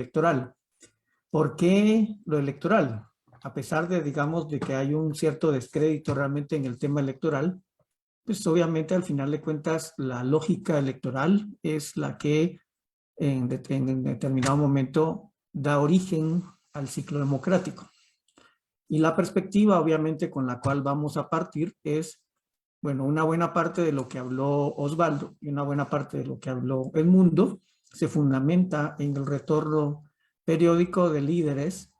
electoral. ¿Por qué lo electoral? A pesar de, digamos, de que hay un cierto descrédito realmente en el tema electoral, pues obviamente al final de cuentas la lógica electoral es la que en determinado momento da origen al ciclo democrático. Y la perspectiva obviamente con la cual vamos a partir es, bueno, una buena parte de lo que habló Osvaldo y una buena parte de lo que habló Edmundo se fundamenta en el retorno periódico de líderes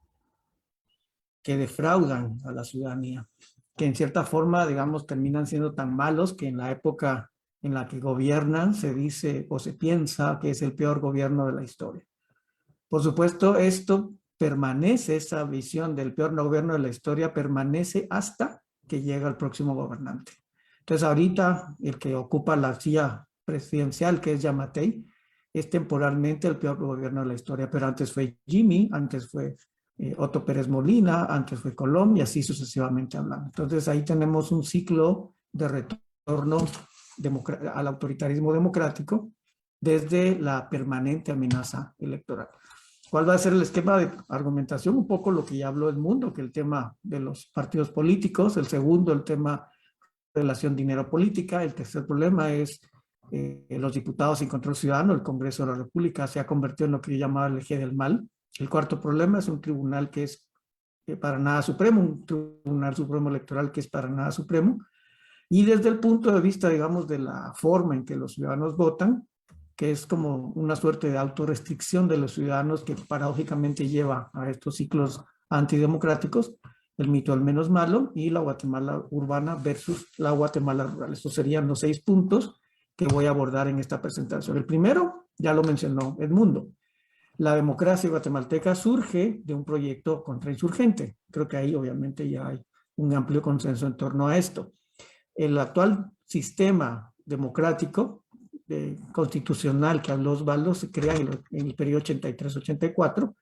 que defraudan a la ciudadanía, que en cierta forma, digamos, terminan siendo tan malos que en la época en la que gobiernan se dice o se piensa que es el peor gobierno de la historia. Por supuesto, esto permanece, esa visión del peor gobierno de la historia permanece hasta que llega el próximo gobernante. Entonces, ahorita el que ocupa la silla presidencial, que es Yamatei, es temporalmente el peor gobierno de la historia, pero antes fue Jimmy, antes fue Otto Pérez Molina, antes fue Colom y así sucesivamente hablando. Entonces, ahí tenemos un ciclo de retorno al autoritarismo democrático desde la permanente amenaza electoral. ¿Cuál va a ser el esquema de argumentación? Un poco lo que ya habló Edmundo, que el tema de los partidos políticos, el segundo, el tema relación dinero-política, el tercer problema es los diputados sin control ciudadano, el Congreso de la República se ha convertido en lo que yo llamaba el eje del mal. El cuarto problema es un tribunal que es para nada supremo, un tribunal supremo electoral que es para nada supremo, y desde el punto de vista, digamos, de la forma en que los ciudadanos votan, que es como una suerte de autorrestricción de los ciudadanos que paradójicamente lleva a estos ciclos antidemocráticos, el mito al menos malo y la Guatemala urbana versus la Guatemala rural. Estos serían los 6 puntos que voy a abordar en esta presentación. El primero, ya lo mencionó Edmundo, la democracia guatemalteca surge de un proyecto contrainsurgente. Creo que ahí obviamente ya hay un amplio consenso en torno a esto. El actual sistema democrático constitucional que habló Osvaldo se crea en el periodo 83-84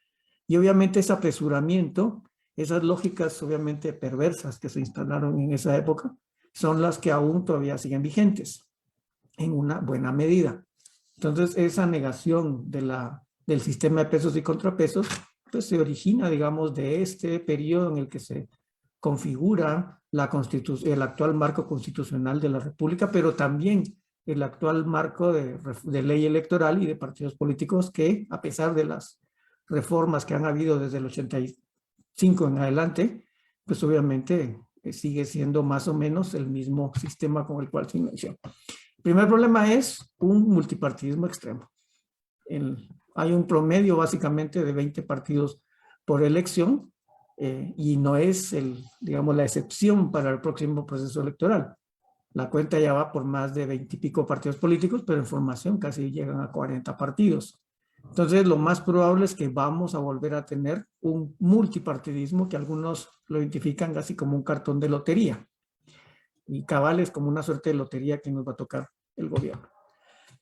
y obviamente ese apresuramiento, esas lógicas obviamente perversas que se instalaron en esa época son las que aún todavía siguen vigentes en una buena medida. Entonces esa negación del sistema de pesos y contrapesos pues se origina, digamos, de este periodo en el que se configura el actual marco constitucional de la República, pero también el actual marco de ley electoral y de partidos políticos que, a pesar de las reformas que han habido desde el 85 en adelante, pues obviamente sigue siendo más o menos el mismo sistema con el cual se inició. El primer problema es un multipartidismo extremo. Hay un promedio básicamente de 20 partidos por elección, y no es, digamos, la excepción para el próximo proceso electoral. La cuenta ya va por más de 20 y pico partidos políticos, pero en formación casi llegan a 40 partidos. Entonces, lo más probable es que vamos a volver a tener un multipartidismo que algunos lo identifican casi como un cartón de lotería. Y cabal es como una suerte de lotería que nos va a tocar el gobierno.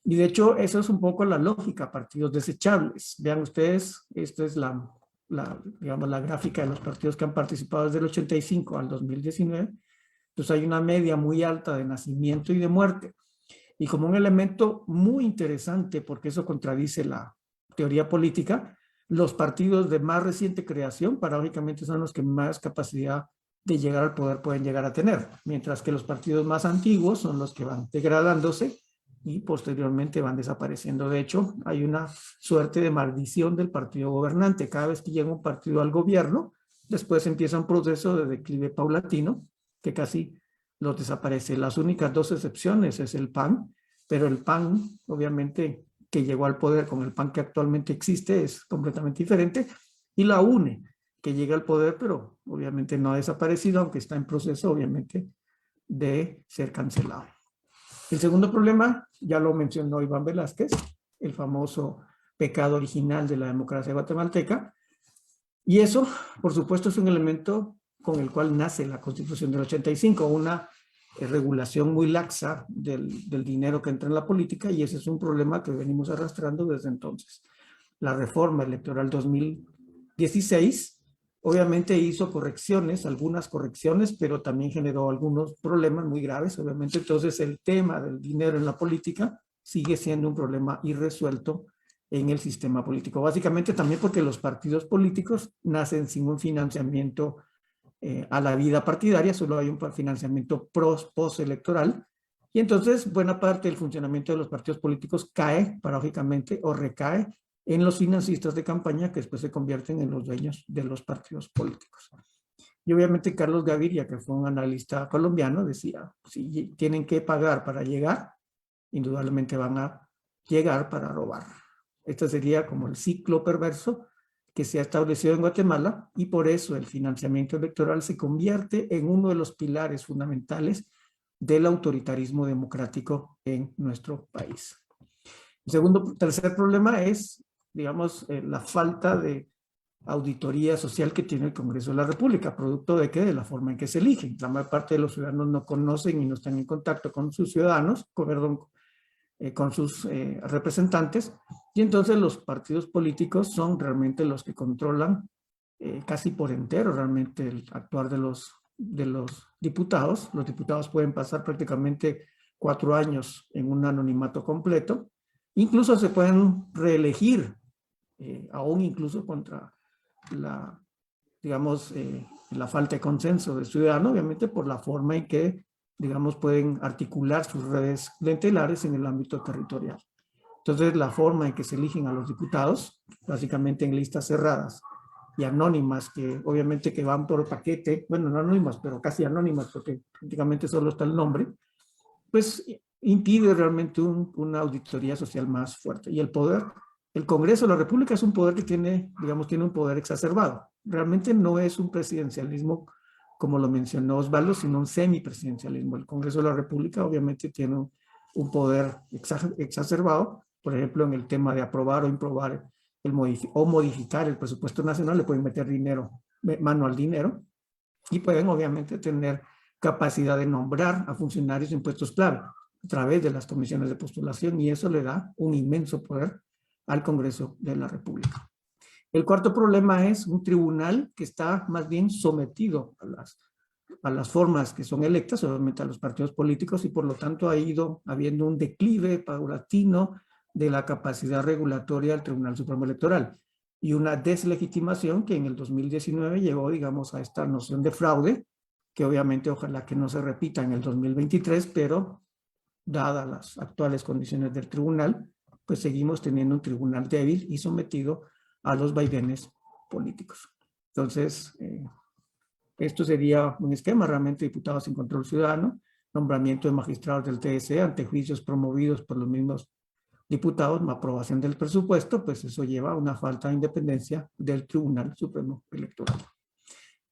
Y de hecho, eso es un poco la lógica, partidos desechables. Vean ustedes, esto es digamos, la gráfica de los partidos que han participado desde el 85 al 2019. Entonces hay una media muy alta de nacimiento y de muerte. Y como un elemento muy interesante, porque eso contradice la teoría política, los partidos de más reciente creación, paradójicamente, son los que más capacidad de llegar al poder pueden llegar a tener, mientras que los partidos más antiguos son los que van degradándose y posteriormente van desapareciendo. De hecho, hay una suerte de maldición del partido gobernante. Cada vez que llega un partido al gobierno, después empieza un proceso de declive paulatino que casi los desaparece. Las únicas 2 excepciones es el PAN, pero el PAN, obviamente, que llegó al poder con el PAN que actualmente existe, es completamente diferente, y la UNE, que llega al poder, pero obviamente no ha desaparecido, aunque está en proceso, obviamente, de ser cancelado. El segundo problema, ya lo mencionó Iván Velázquez, el famoso pecado original de la democracia guatemalteca, y eso, por supuesto, es un elemento con el cual nace la Constitución del 85, una regulación muy laxa del dinero que entra en la política, y ese es un problema que venimos arrastrando desde entonces. La reforma electoral 2016 obviamente hizo correcciones, algunas correcciones, pero también generó algunos problemas muy graves, obviamente. Entonces el tema del dinero en la política sigue siendo un problema irresuelto en el sistema político. Básicamente también porque los partidos políticos nacen sin un financiamiento a la vida partidaria, solo hay un financiamiento postelectoral, y entonces buena parte del funcionamiento de los partidos políticos cae, paradójicamente, o recae en los financistas de campaña que después se convierten en los dueños de los partidos políticos. Y obviamente Carlos Gaviria, que fue un analista colombiano, decía, si tienen que pagar para llegar, indudablemente van a llegar para robar. Este sería como el ciclo perverso que se ha establecido en Guatemala, y por eso el financiamiento electoral se convierte en uno de los pilares fundamentales del autoritarismo democrático en nuestro país. El tercer problema es, digamos, la falta de auditoría social que tiene el Congreso de la República, producto de que de la forma en que se eligen. La mayor parte de los ciudadanos no conocen y no están en contacto con sus ciudadanos, con sus representantes, y entonces los partidos políticos son realmente los que controlan casi por entero realmente el actuar de los diputados. Los diputados pueden pasar prácticamente 4 años en un anonimato completo, incluso se pueden reelegir, aún incluso contra la, digamos, la falta de consenso del ciudadano, obviamente por la forma en que, digamos, pueden articular sus redes clientelares en el ámbito territorial. Entonces, la forma en que se eligen a los diputados, básicamente en listas cerradas y anónimas, que obviamente que van por paquete, bueno, no anónimas, pero casi anónimas, porque prácticamente solo está el nombre, pues impide realmente una auditoría social más fuerte. Y el poder, el Congreso de la República es un poder que tiene, digamos, tiene un poder exacerbado. Realmente no es un presidencialismo, como lo mencionó Osvaldo, sino un semipresidencialismo. El Congreso de la República obviamente tiene un poder exacerbado, por ejemplo, en el tema de aprobar o improbar o modificar el presupuesto nacional, le pueden meter dinero, mano al dinero, y pueden obviamente tener capacidad de nombrar a funcionarios en puestos clave a través de las comisiones de postulación, y eso le da un inmenso poder al Congreso de la República. El cuarto problema es un tribunal que está más bien sometido a las formas que son electas, obviamente a los partidos políticos, y por lo tanto ha ido habiendo un declive paulatino de la capacidad regulatoria del Tribunal Supremo Electoral y una deslegitimación que en el 2019 llegó, digamos, a esta noción de fraude, que obviamente ojalá que no se repita en el 2023, pero dadas las actuales condiciones del tribunal, pues seguimos teniendo un tribunal débil y sometido a los vaivenes políticos. Entonces, esto sería un esquema realmente: diputados sin control ciudadano, nombramiento de magistrados del TSE ante juicios promovidos por los mismos diputados, aprobación del presupuesto, pues eso lleva a una falta de independencia del Tribunal Supremo Electoral.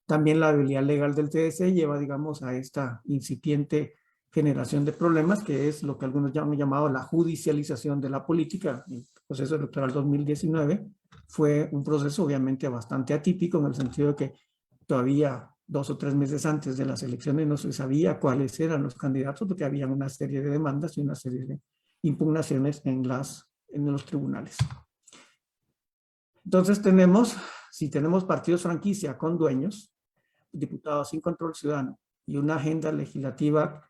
También la debilidad legal del TSE lleva, digamos, a esta incipiente generación de problemas, que es lo que algunos ya han llamado la judicialización de la política. El proceso electoral 2019 fue un proceso obviamente bastante atípico, en el sentido de que todavía 2 o 3 meses antes de las elecciones no se sabía cuáles eran los candidatos, porque había una serie de demandas y una serie de impugnaciones en los tribunales. Entonces si tenemos partidos franquicia con dueños, diputados sin control ciudadano y una agenda legislativa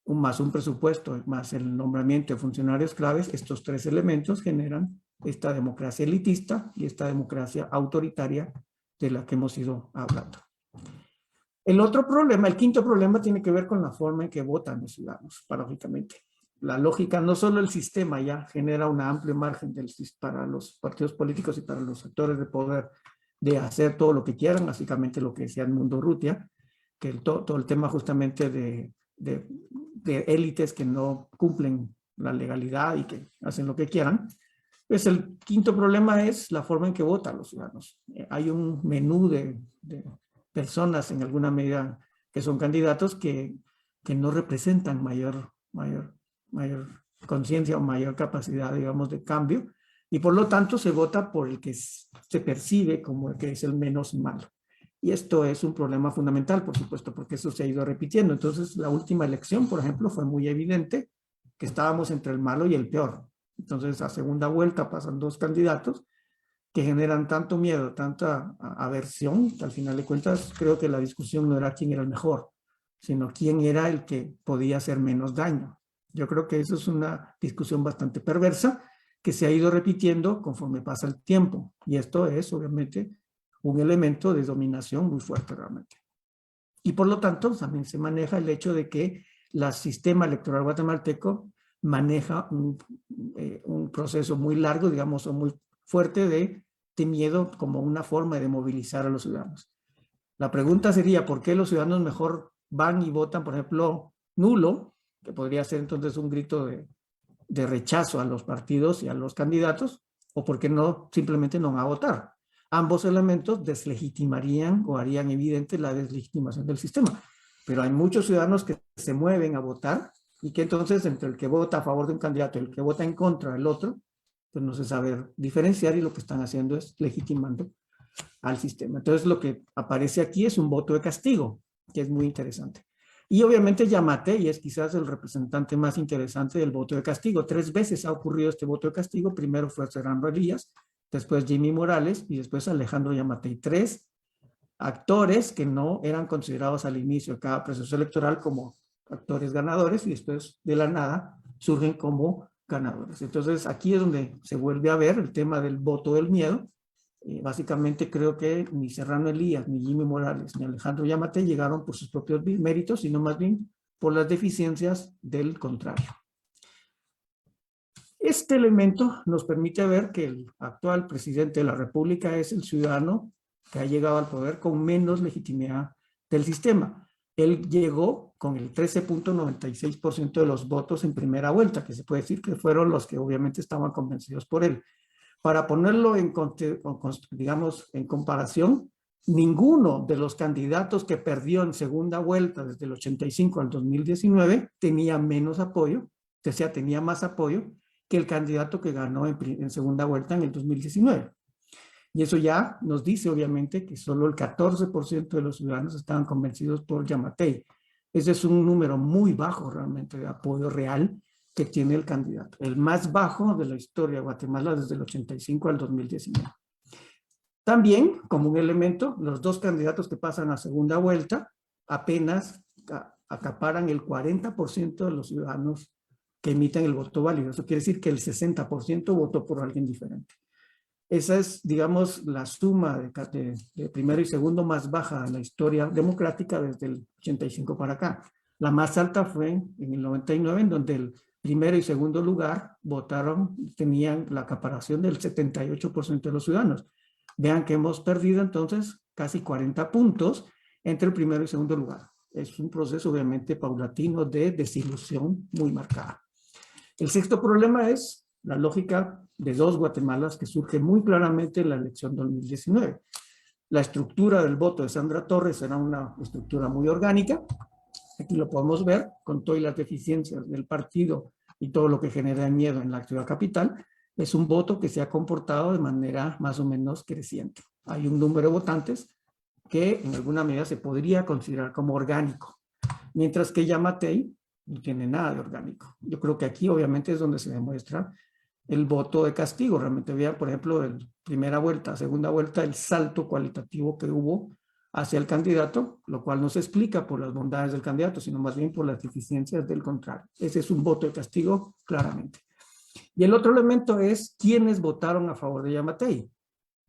más un presupuesto, más el nombramiento de funcionarios claves, estos 3 elementos generan esta democracia elitista y esta democracia autoritaria de la que hemos ido hablando. El otro problema, el quinto problema, tiene que ver con la forma en que votan los ciudadanos, paradójicamente. La lógica, no solo el sistema ya genera un amplio margen para los partidos políticos y para los actores de poder de hacer todo lo que quieran, básicamente lo que decía Edmundo Urrutia, que todo el tema justamente de élites que no cumplen la legalidad y que hacen lo que quieran. Pues el quinto problema es la forma en que votan los ciudadanos. Hay un menú de personas en alguna medida que son candidatos que no representan mayor conciencia o mayor capacidad, digamos, de cambio, y por lo tanto se vota por el que se percibe como el que es el menos malo. Y esto es un problema fundamental, por supuesto, porque eso se ha ido repitiendo. Entonces, la última elección, por ejemplo, fue muy evidente que estábamos entre el malo y el peor. Entonces, a segunda vuelta pasan 2 candidatos que generan tanto miedo, tanta aversión, que al final de cuentas creo que la discusión no era quién era el mejor, sino quién era el que podía hacer menos daño. Yo creo que eso es una discusión bastante perversa, que se ha ido repitiendo conforme pasa el tiempo. Y esto es, obviamente, un elemento de dominación muy fuerte realmente. Y por lo tanto, también se maneja el hecho de que el sistema electoral guatemalteco maneja un proceso muy largo, digamos, o muy fuerte de miedo como una forma de movilizar a los ciudadanos. La pregunta sería, ¿por qué los ciudadanos mejor van y votan, por ejemplo, nulo, que podría ser entonces un grito de rechazo a los partidos y a los candidatos, o por qué no simplemente no van a votar? Ambos elementos deslegitimarían o harían evidente la deslegitimación del sistema. Pero hay muchos ciudadanos que se mueven a votar y que entonces entre el que vota a favor de un candidato y el que vota en contra del otro, pues no se sabe diferenciar y lo que están haciendo es legitimando al sistema. Entonces lo que aparece aquí es un voto de castigo, que es muy interesante. Y obviamente Yamatei es quizás el representante más interesante del voto de castigo. 3 veces ha ocurrido este voto de castigo. Primero fue Serrano Elías, después Jimmy Morales y después Alejandro Yamatei. 3 actores que no eran considerados al inicio de cada proceso electoral como actores ganadores y después de la nada surgen como ganadores. Entonces aquí es donde se vuelve a ver el tema del voto del miedo. Básicamente creo que ni Serrano Elías, ni Jimmy Morales, ni Alejandro Yamatei llegaron por sus propios méritos, sino más bien por las deficiencias del contrario. Este elemento nos permite ver que el actual presidente de la República es el ciudadano que ha llegado al poder con menos legitimidad del sistema. Él llegó con el 13.96% de los votos en primera vuelta, que se puede decir que fueron los que obviamente estaban convencidos por él. Para ponerlo digamos, en comparación, ninguno de los candidatos que perdió en segunda vuelta desde el 85 al 2019 tenía menos apoyo, o sea, tenía más apoyo que el candidato que ganó en segunda vuelta en el 2019. Y eso ya nos dice, obviamente, que solo el 14% de los ciudadanos estaban convencidos por Yamatei. Ese es un número muy bajo realmente de apoyo real que tiene el candidato. El más bajo de la historia de Guatemala desde el 85 al 2019. También, como un elemento, los 2 candidatos que pasan a segunda vuelta apenas acaparan el 40% de los ciudadanos que emiten el voto válido. Eso quiere decir que el 60% votó por alguien diferente. Esa es, digamos, la suma de primero y segundo más baja en la historia democrática desde el 85 para acá. La más alta fue en el 99, en donde el primero y segundo lugar tenían la acaparación del 78% de los ciudadanos. Vean que hemos perdido entonces casi 40 puntos entre el primero y segundo lugar. Es un proceso obviamente paulatino de desilusión muy marcada. El sexto problema es la lógica de 2 Guatemalas que surge muy claramente en la elección 2019. La estructura del voto de Sandra Torres era una estructura muy orgánica. Aquí lo podemos ver con todas las deficiencias del partido y todo lo que genera miedo en la ciudad capital. Es un voto que se ha comportado de manera más o menos creciente. Hay un número de votantes que en alguna medida se podría considerar como orgánico, mientras que Yamatei no tiene nada de orgánico. Yo creo que aquí obviamente es donde se demuestra el voto de castigo. Realmente vean, por ejemplo, de primera vuelta, segunda vuelta, el salto cualitativo que hubo hacia el candidato, lo cual no se explica por las bondades del candidato, sino más bien por las deficiencias del contrario. Ese es un voto de castigo, claramente. Y el otro elemento es quiénes votaron a favor de Yamatei.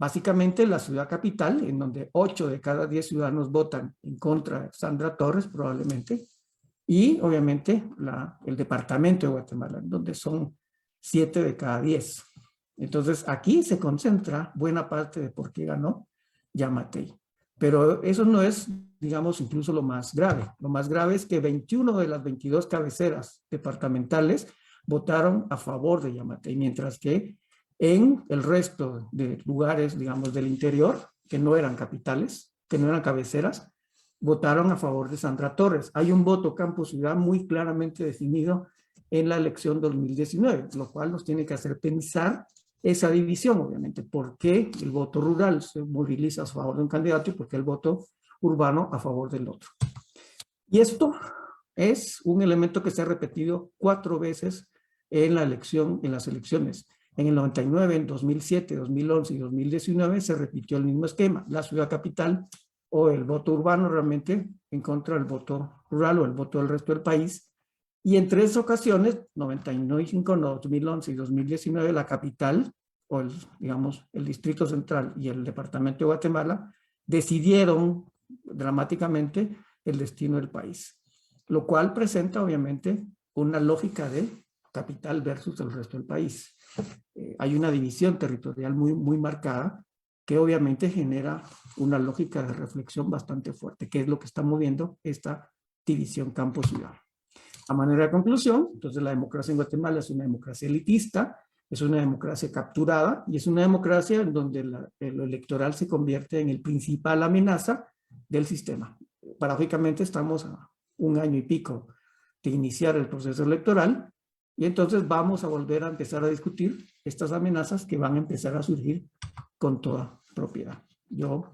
Básicamente la ciudad capital, en donde 8 de cada 10 ciudadanos votan en contra de Sandra Torres, probablemente, y obviamente el departamento de Guatemala, en donde son 7 de cada 10. Entonces aquí se concentra buena parte de por qué ganó Yamatei. Pero eso no es, digamos, incluso lo más grave. Lo más grave es que 21 de las 22 cabeceras departamentales votaron a favor de Yamatei, mientras que en el resto de lugares, digamos, del interior, que no eran capitales, que no eran cabeceras, votaron a favor de Sandra Torres. Hay un voto campo-ciudad muy claramente definido en la elección 2019, lo cual nos tiene que hacer pensar esa división, obviamente. ¿Por qué el voto rural se moviliza a favor de un candidato y por qué el voto urbano a favor del otro? Y esto es un elemento que se ha repetido 4 veces en la elección, en las elecciones. En el 99, en 2007, 2011 y 2019 se repitió el mismo esquema. La ciudad capital o el voto urbano realmente en contra del voto rural o el voto del resto del país. Y en 3 ocasiones, 95, 2011 y 2019, la capital, o digamos, el Distrito Central y el Departamento de Guatemala, decidieron dramáticamente el destino del país, lo cual presenta obviamente una lógica de capital versus el resto del país. Hay una división territorial muy marcada que obviamente genera una lógica de reflexión bastante fuerte, que es lo que está moviendo esta división campo-ciudad. A manera de conclusión, entonces la democracia en Guatemala es una democracia elitista, es una democracia capturada y es una democracia en donde lo electoral se convierte en el principal amenaza del sistema. Paradójicamente estamos a 1 año y pico de iniciar el proceso electoral y entonces vamos a volver a empezar a discutir estas amenazas que van a empezar a surgir con toda propiedad. Yo